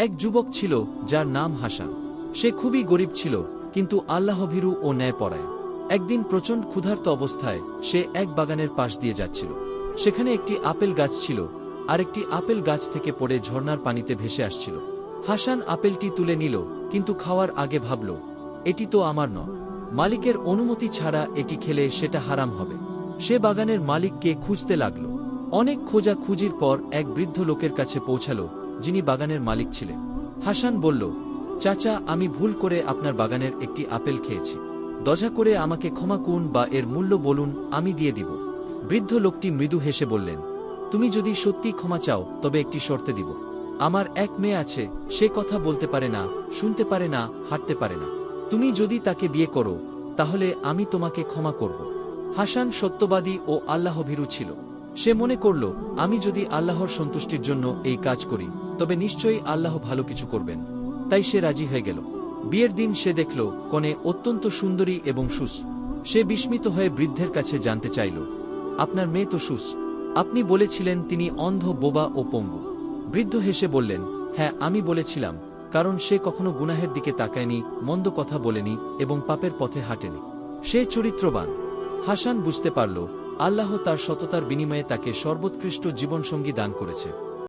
এক যুবক ছিল যার নাম হাসান। সে খুবই গরিব ছিল, কিন্তু আল্লাহভীরু ও ন্যায়পরায়ণ। একদিন প্রচণ্ড ক্ষুধার্ত অবস্থায় সে এক বাগানের পাশ দিয়ে যাচ্ছিল। সেখানে একটি আপেল গাছ ছিল, আর একটি আপেল গাছ থেকে পড়ে ঝর্ণার পানিতে ভেসে আসছিল। হাসান আপেলটি তুলে নিল, কিন্তু খাওয়ার আগে ভাবল, এটি তো আমার নয়। মালিকের অনুমতি ছাড়া এটি খেলে সেটা হারাম হবে। সে বাগানের মালিককে খুঁজতে লাগল। অনেক খোঁজাখুঁজির পর এক বৃদ্ধ লোকের কাছে পৌঁছাল, যিনি বাগানের মালিক ছিলেন। হাসান বলল, চাচা, আমি ভুল করে আপনার বাগানের একটি আপেল খেয়েছি। দয়া করে আমাকে ক্ষমা করুন বা এর মূল্য বলুন, আমি দিয়ে দিব। বৃদ্ধ লোকটি মৃদু হেসে বললেন, তুমি যদি সত্যি ক্ষমা চাও তবে একটি শর্তে দিব। আমার এক মেয়ে আছে, সে কথা বলতে পারে না, শুনতে পারে না, হাঁটতে পারে না। তুমি যদি তাকে বিয়ে করো তাহলে আমি তোমাকে ক্ষমা করব। হাসান সত্যবাদী ও আল্লাহভীরু ছিল। সে মনে করল, আমি যদি আল্লাহর সন্তুষ্টির জন্য এই কাজ করি তবে নিশ্চয়ই আল্লাহ ভালো কিছু করবেন। তাই সে রাজি হয়ে গেল। বিয়ের দিন সে দেখল কনে অত্যন্ত সুন্দরী এবং সুস। সে বিস্মিত হয়ে বৃদ্ধের কাছে জানতে চাইল, আপনার মেয়ে তো সুস, আপনি বলেছিলেন তিনি অন্ধ, বোবা ও পঙ্গু। বৃদ্ধ হেসে বললেন, হ্যাঁ, আমি বলেছিলাম, কারণ সে কখনো গুনাহের দিকে তাকায়নি, মন্দ কথা বলেনি এবং পাপের পথে হাঁটেনি। সে চরিত্রবান। হাসান বুঝতে পারল, আল্লাহ তার সততার বিনিময়ে তাকে সর্বোৎকৃষ্ট জীবনসঙ্গী দান করেছে।